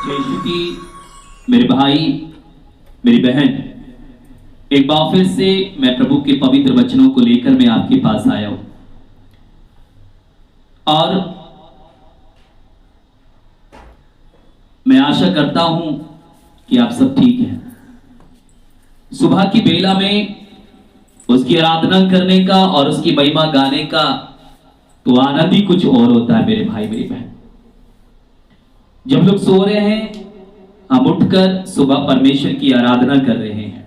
यीशु की मेरे भाई मेरी बहन, एक बार फिर से मैं प्रभु के पवित्र वचनों को लेकर मैं आपके पास आया हूं और मैं आशा करता हूं कि आप सब ठीक हैं। सुबह की बेला में उसकी आराधना करने का और उसकी महिमा गाने का तो आनंद ही कुछ और होता है मेरे भाई मेरी बहन। जब लोग सो रहे हैं, हम उठकर सुबह परमेश्वर की आराधना कर रहे हैं।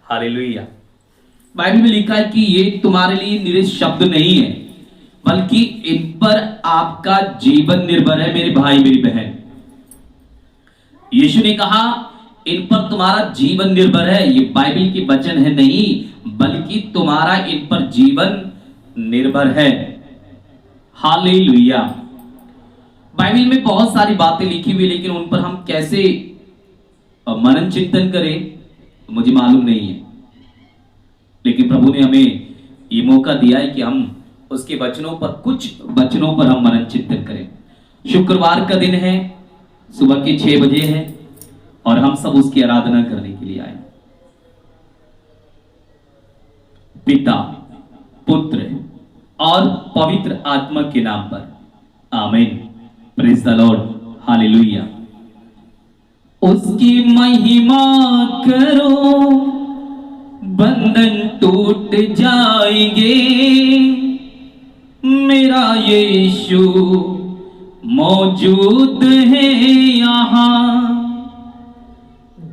हालेलुया। बाइबल में लिखा है कि ये तुम्हारे लिए निरे शब्द नहीं है, बल्कि इन पर आपका जीवन निर्भर है मेरे भाई मेरी बहन। यीशु ने कहा इन पर तुम्हारा जीवन निर्भर है। ये बाइबल की वचन है नहीं, बल्कि तुम्हारा इन पर जीवन निर्भर है। हालेलुया। बाइबल में बहुत सारी बातें लिखी हुई, लेकिन उन पर हम कैसे मनन चिंतन करें मुझे मालूम नहीं है, लेकिन प्रभु ने हमें ये मौका दिया है कि हम उसके वचनों पर, कुछ वचनों पर हम मनन चिंतन करें। शुक्रवार का दिन है, सुबह के 6 बजे है और हम सब उसकी आराधना करने के लिए आए। पिता, पुत्र और पवित्र आत्मा के नाम पर आमीन। Praise the Lord. हालेलुया। उसकी महिमा करो, बंधन टूट जाएंगे। मेरा यीशु मौजूद है यहाँ।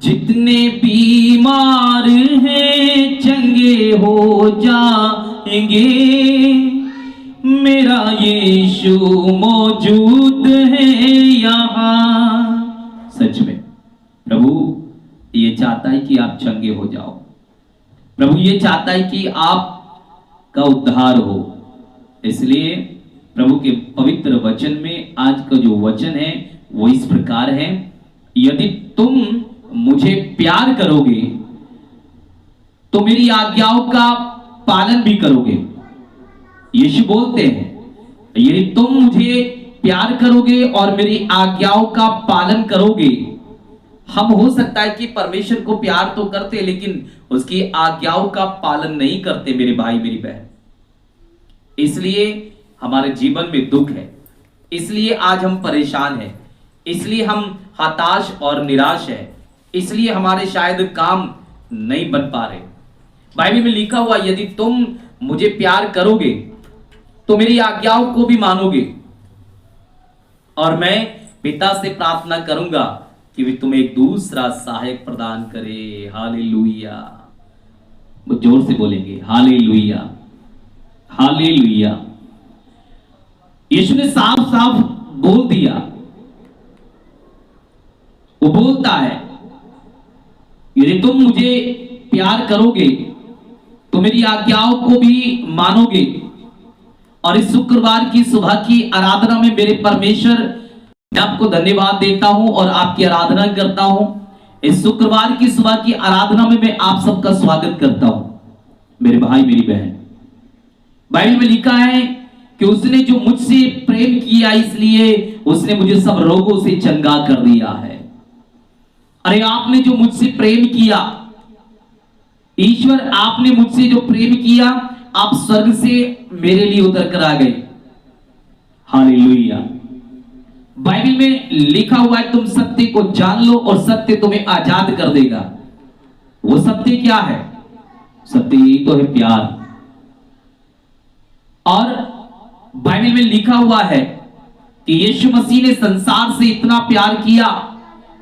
जितने बीमार हैं चंगे हो जाएंगे। मेरा यीशु मौजूद है यहाँ। सच में प्रभु ये चाहता है कि आप चंगे हो जाओ। प्रभु ये चाहता है कि आपका उद्धार हो। इसलिए प्रभु के पवित्र वचन में आज का जो वचन है वो इस प्रकार है, यदि तुम मुझे प्यार करोगे तो मेरी आज्ञाओं का पालन भी करोगे। यीशु बोलते हैं यदि तुम मुझे प्यार करोगे और मेरी आज्ञाओं का पालन करोगे। हम हो सकता है कि परमेश्वर को प्यार तो करते, लेकिन उसकी आज्ञाओं का पालन नहीं करते मेरे भाई मेरी बहन। इसलिए हमारे जीवन में दुख है, इसलिए आज हम परेशान हैं, इसलिए हम हताश और निराश हैं, इसलिए हमारे शायद काम नहीं बन पा रहे। बाइबल में लिखा हुआ यदि तुम मुझे प्यार करोगे तो मेरी आज्ञाओं को भी मानोगे, और मैं पिता से प्रार्थना करूंगा कि वे तुम्हें एक दूसरा सहायक प्रदान करे। हालेलुया। वो जोर से बोलेंगे हालेलुया, हालेलुया। यीशु ने साफ साफ बोल दिया, वो बोलता है यदि तुम मुझे प्यार करोगे तो मेरी आज्ञाओं को भी मानोगे। और इस शुक्रवार की सुबह की आराधना में मेरे परमेश्वर, मैं आपको धन्यवाद देता हूं और आपकी आराधना करता हूं। इस शुक्रवार की सुबह की आराधना में मैं आप सबका स्वागत करता हूं मेरे भाई मेरी बहन। बाइबल में लिखा है कि उसने जो मुझसे प्रेम किया इसलिए उसने मुझे सब रोगों से चंगा कर दिया है। अरे आपने जो मुझसे प्रेम किया, ईश्वर आपने मुझसे जो प्रेम किया, आप स्वर्ग से मेरे लिए उतर कर आ गए। हालेलुया। बाइबल में लिखा हुआ है तुम सत्य को जान लो और सत्य तुम्हें आजाद कर देगा। वो सत्य क्या है? सत्य यही तो है, प्यार। और बाइबल में लिखा हुआ है कि यीशु मसीह ने संसार से इतना प्यार किया,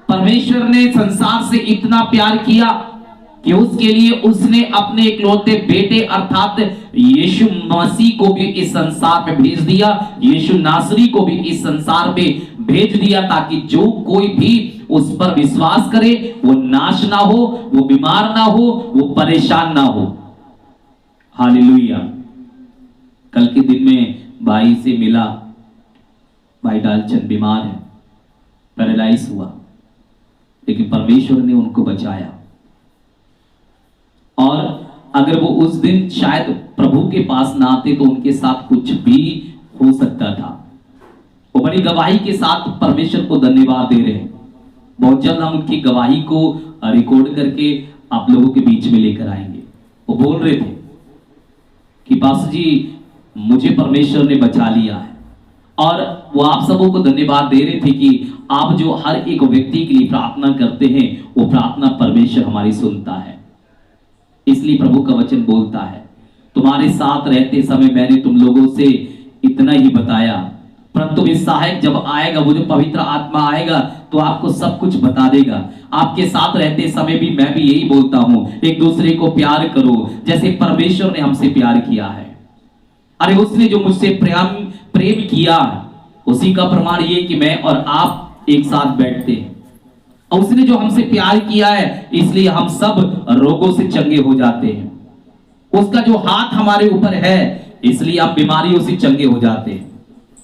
परमेश्वर ने संसार से इतना प्यार किया कि उसके लिए उसने अपने इकलौते बेटे अर्थात यीशु मसीह को भी इस संसार में भेज दिया। यीशु नासरी को भी इस संसार में भेज दिया ताकि जो कोई भी उस पर विश्वास करे वो नाश ना हो, वो बीमार ना हो, वो परेशान ना हो। हालेलुया। कल के दिन में भाई से मिला, भाई डालचंद बीमार है, पैरालाइज हुआ, लेकिन परमेश्वर ने उनको बचाया। और अगर वो उस दिन शायद प्रभु के पास ना आते तो उनके साथ कुछ भी हो सकता था। वो बड़ी गवाही के साथ परमेश्वर को धन्यवाद दे रहे हैं। बहुत जल्द हम उनकी गवाही को रिकॉर्ड करके आप लोगों के बीच में लेकर आएंगे। वो बोल रहे थे कि पास्टर जी मुझे परमेश्वर ने बचा लिया है, और वो आप सबों को धन्यवाद दे रहे थे कि आप जो हर एक व्यक्ति के लिए प्रार्थना करते हैं वो प्रार्थना परमेश्वर हमारी सुनता है। इसलिए प्रभु का वचन बोलता है, तुम्हारे साथ रहते समय मैंने तुम लोगों से इतना ही बताया, परंतु वे सहायक जब आएगा, वो जो पवित्र आत्मा आएगा तो आपको सब कुछ बता देगा। आपके साथ रहते समय भी मैं भी यही बोलता हूं, एक दूसरे को प्यार करो जैसे परमेश्वर ने हमसे प्यार किया है। अरे उसने जो मुझसे प्रेम किया, उसी का प्रमाण ये कि मैं और आप एक साथ बैठते हैं। और उसने जो हमसे प्यार किया है इसलिए हम सब रोगों से चंगे हो जाते हैं। उसका जो हाथ हमारे ऊपर है इसलिए आप बीमारियों से चंगे हो जाते हैं।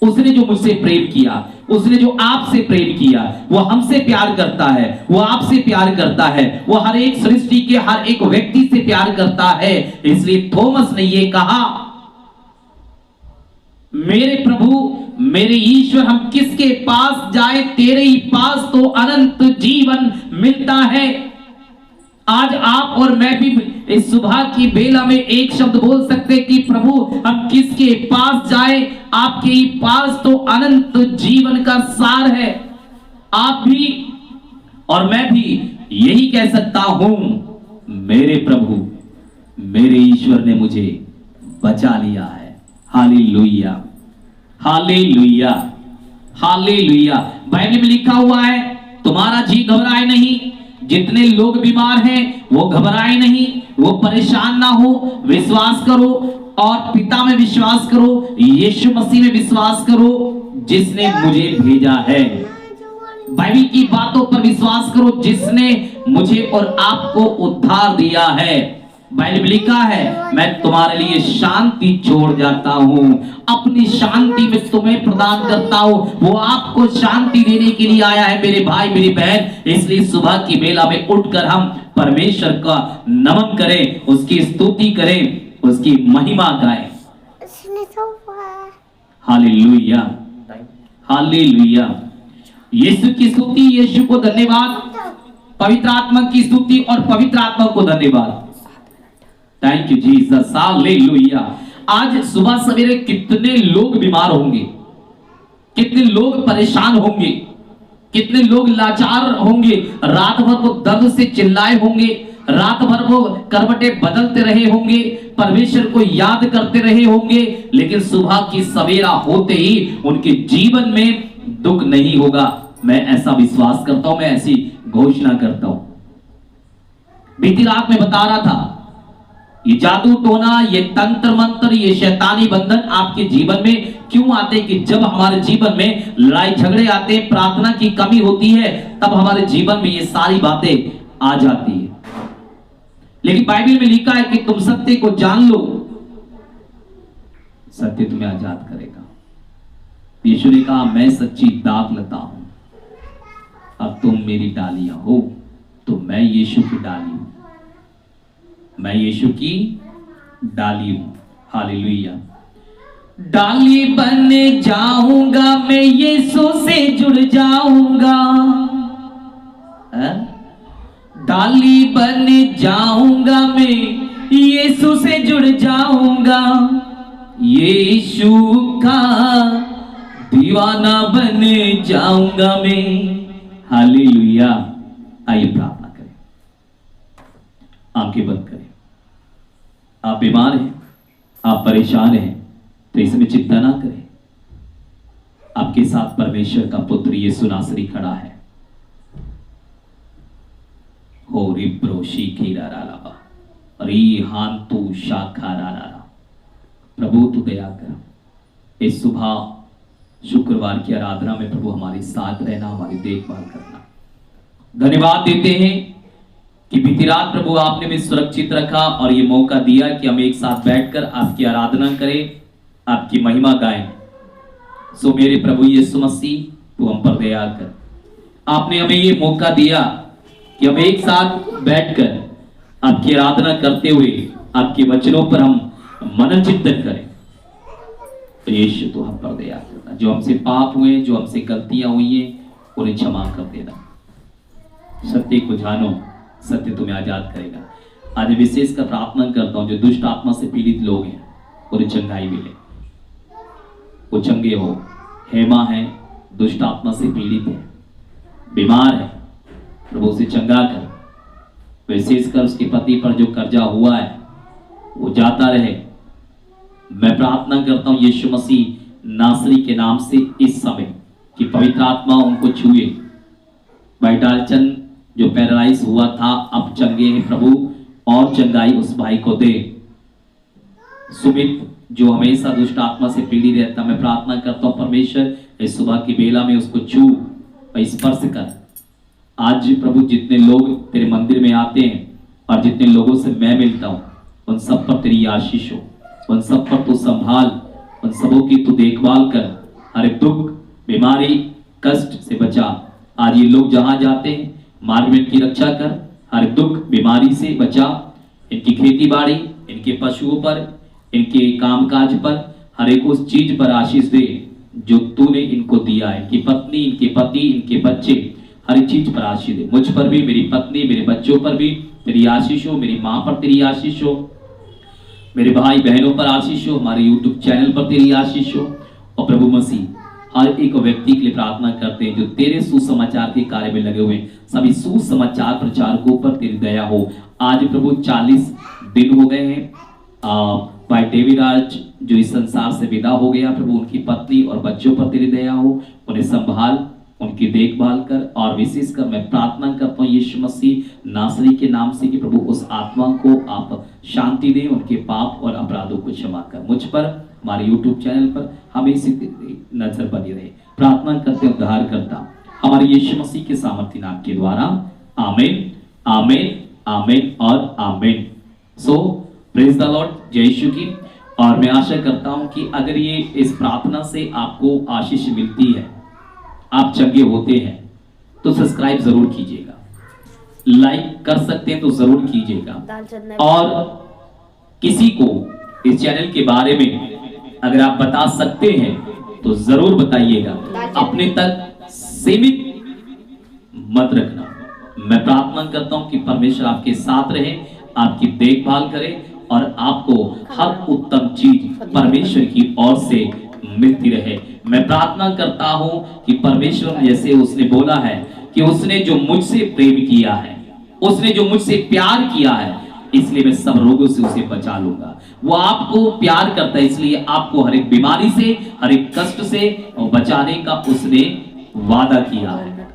उसने जो मुझसे प्रेम किया, उसने जो आपसे प्रेम किया, वो हमसे प्यार करता है, वो आपसे प्यार करता है, वो हर एक सृष्टि के हर एक व्यक्ति से प्यार करता है। इसलिए थॉमस ने ये कहा, मेरे प्रभु मेरे ईश्वर हम किसके पास जाए, तेरे ही पास तो अनंत जीवन मिलता है। आज आप और मैं भी इस सुबह की बेला में एक शब्द बोल सकते कि प्रभु हम किसके पास जाए, आपके ही पास तो अनंत जीवन का सार है। आप भी और मैं भी यही कह सकता हूं, मेरे प्रभु मेरे ईश्वर ने मुझे बचा लिया है। Hallelujah, hallelujah, hallelujah. बाइबल में लिखा हुआ है, तुम्हारा जी घबराए नहीं। जितने लोग बीमार हैं वो घबराए नहीं, वो परेशान ना हो, विश्वास करो और पिता में विश्वास करो, यीशु मसीह में विश्वास करो जिसने मुझे भेजा है। बाइबल की बातों पर विश्वास करो जिसने मुझे और आपको उद्धार दिया है। बाइबल में लिखा है, मैं तुम्हारे लिए शांति छोड़ जाता हूं, अपनी शांति में तुम्हें प्रदान करता हूं। वो आपको शांति देने के लिए आया है मेरे भाई मेरी बहन। इसलिए सुबह की बेला में उठकर हम परमेश्वर का नमन करें, उसकी स्तुति करें, उसकी महिमा गाएं। Hallelujah, hallelujah. यीशु की स्तुति, यीशु को धन्यवाद, पवित्र आत्मा की स्तुति और पवित्र आत्मा को धन्यवाद। Thank you Jesus, hallelujah. आज सुबह सवेरे कितने लोग बीमार होंगे, कितने लोग परेशान होंगे, कितने लोग लाचार होंगे, रात भर वो दर्द से चिल्लाए होंगे, रात भर वो करवटें बदलते रहे होंगे, परमेश्वर को याद करते रहे होंगे, लेकिन सुबह की सवेरा होते ही उनके जीवन में दुख नहीं होगा। मैं ऐसा विश्वास करता हूं, मैं ऐसी घोषणा करता हूं। बीती रात में बता रहा था, ये जादू टोना, ये तंत्र मंत्र, ये शैतानी बंधन आपके जीवन में क्यों आते कि जब हमारे जीवन में लड़ाई झगड़े आते हैं, प्रार्थना की कमी होती है, तब हमारे जीवन में ये सारी बातें आ जाती है। लेकिन बाइबल में लिखा है कि तुम सत्य को जान लो, सत्य तुम्हें आजाद करेगा। यीशु ने कहा, मैं सच्ची दाखलता हूं, अब तुम मेरी डालियां हो। तो मैं यीशु की डाली हूं, मैं यीशु की डाली हूं। हालेलुया। डाली बन जाऊंगा मैं, यीशु से जुड़ जाऊंगा। डाली बन जाऊंगा मैं, यीशु से जुड़ जाऊंगा। यीशु का दीवाना बन जाऊंगा मैं। हालेलुया। आइए प्रार्थना करें, आंखें बंद करें। आप बीमार हैं, आप परेशान हैं, तो इसमें चिंता ना करें। आपके साथ परमेश्वर का पुत्र यीशु नासरी खड़ा है। हो रिब्रोशी खीराराला री हांतु शाखारारा। प्रभु तू दया कर। इस सुबह शुक्रवार की आराधना में प्रभु हमारे साथ रहना, हमारी देखभाल करना। धन्यवाद देते हैं कि बीती रात प्रभु आपने भी सुरक्षित रखा और ये मौका दिया कि हम एक साथ बैठकर आपकी आराधना करें, आपकी महिमा गाएं। सो मेरे प्रभु यीशु मसीह, तू हम पर दया कर। आपने हमें ये मौका दिया कि हम एक साथ बैठकर आपकी आराधना करते हुए आपके वचनों पर हम मनन चिंतन करें। तो यीशु तो हम पर दया करना, जो हमसे पाप हुए, जो हमसे गलतियां हुई हैं, उन्हें क्षमा कर देना। सत्य को जानो, सत्य तुम्हें आजाद करेगा। आज विशेषकर प्रार्थना करता हूं जो दुष्ट आत्मा से पीड़ित लोग हैं, उन्हें चंगाई मिले, वो चंगे हो। हेमा है, दुष्ट आत्मा से पीड़ित है, बीमार है, प्रभु उसे चंगा कर। विशेषकर उसके पति पर जो कर्जा हुआ है वो जाता रहे। मैं प्रार्थना करता हूं यीशु मसीह नासरी के नाम से इस समय कि पवित्र आत्मा उनको छुए। भाई डालचंद जो पैरालाइज हुआ था अब चंगे हैं प्रभु, और चंगाई उस भाई को दे। सुमित जो हमेशा दुष्ट आत्मा से पीड़ित रहता, मैं प्रार्थना करता हूं परमेश्वर इस सुबह की बेला में उसको छू और स्पर्श कर। आज प्रभु जितने लोग तेरे मंदिर में आते हैं और जितने लोगों से मैं मिलता हूं, उन सब पर तेरी आशीष हो, उन सब पर तू संभाल, उन सबों की तू देखभाल कर। हर एक दुख, बीमारी, कष्ट से बचा। आज ये लोग जहां जाते हैं मार्ग में इनकी रक्षा कर, हर एक दुख बीमारी से बचा। इनकी खेती बाड़ी, इनके पशुओं पर, इनके कामकाज पर, हर एक उस चीज पर आशीष दे जो तूने इनको दिया है। इनकी पत्नी, इनके पति, इनके बच्चे, हर एक चीज पर आशीष दे। मुझ पर भी, मेरी पत्नी, मेरे बच्चों पर भी तेरी आशीष हो, मेरी माँ पर तेरी आशीष हो, मेरे भाई बहनों पर आशीष हो, हमारे YouTube चैनल पर तेरी आशीष हो। और प्रभु मसीह हर एक व्यक्ति के लिए प्रार्थना करते हैं जो तेरे सुसमाचार के कार्य में लगे हुए हैं, सभी सुसमाचार प्रचारकों पर तेरी दया हो। आज प्रभु 40 दिन हो गए हैं भाई डेविड आज जो इस संसार से विदा हो गया, प्रभु उनकी पत्नी और बच्चों पर तेरी दया हो, उन्हें संभाल, उनकी देखभाल कर। और विशेषकर मैं प्रार्थना करता हूँ यीशु मसीह नासरी के नाम से कि प्रभु उस आत्मा को आप शांति दें, उनके पाप और अपराधों को क्षमा कर। मुझ पर, हमारे YouTube चैनल पर हमेशा नजर बनी रहे। प्रार्थना करते उद्धार करता हमारे यीशु मसीह के सामर्थ्य नाम के द्वारा, आमीन, आमीन, आमीन और आमीन। सो प्रेज द लॉर्ड, जय यीशु की। और मैं आशा करता हूं कि अगर ये इस प्रार्थना से आपको आशीष मिलती है, आप चंगे होते हैं, तो सब्सक्राइब जरूर कीजिएगा, लाइक कर सकते हैं तो जरूर कीजिएगा। और किसी को इस चैनल के बारे में अगर आप बता सकते हैं तो जरूर बताइएगा, अपने तक सीमित मत रखना। मैं प्रार्थना करता हूं कि परमेश्वर आपके साथ रहे, आपकी देखभाल करे और आपको हर उत्तम चीज परमेश्वर की ओर से मिलती रहे। मैं प्रार्थना करता हूं कि परमेश्वर जैसे उसने बोला है कि उसने जो मुझसे प्रेम किया है, उसने जो मुझसे प्यार किया है, इसलिए मैं सब रोगों से उसे बचा लूंगा। वो आपको प्यार करता है, इसलिए आपको हर एक बीमारी से, हर एक कष्ट से बचाने का उसने वादा किया है।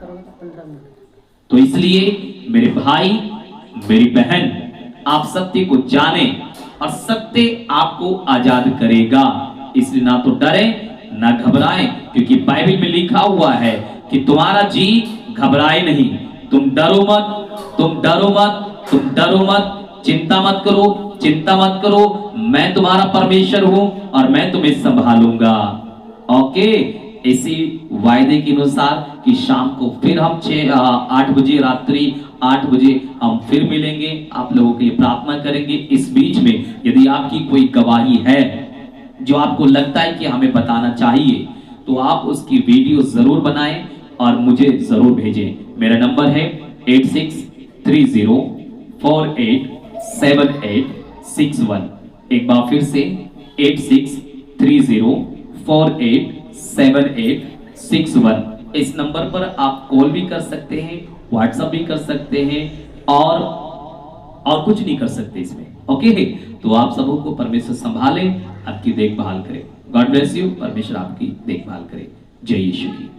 तो इसलिए मेरे भाई, मेरी बहन, आप सत्य को जाने और सत्य आपको आजाद करेगा। इसलिए ना तो डरे ना घबराएं, क्योंकि बाइबल में लिखा हुआ है कि तुम्हारा जी घबराए नहीं। तुम डरो मत, तुम डरो मत, तुम डरो मत, चिंता मत करो, चिंता मत करो, मैं तुम्हारा परमेश्वर हूं और मैं तुम्हें संभालूंगा। ओके, इसी वायदे के अनुसार कि शाम को फिर हम 8 बजे, रात्रि 8 बजे हम फिर मिलेंगे, आप लोगों के लिए प्रार्थना करेंगे। इस बीच में यदि आपकी कोई गवाही है जो आपको लगता है कि हमें बताना चाहिए, तो आप उसकी वीडियो जरूर बनाएं और मुझे जरूर भेजें। मेरा नंबर है 8630487861। एक बार फिर से 8630487861। इस नंबर पर आप कॉल भी कर सकते हैं, व्हाट्सएप भी कर सकते हैं और कुछ नहीं कर सकते इसमें। ओके, तो आप सबों को परमेश्वर संभाले, आपकी देखभाल करे। God bless you. परमेश्वर आपकी देखभाल करे। जय यीशु की।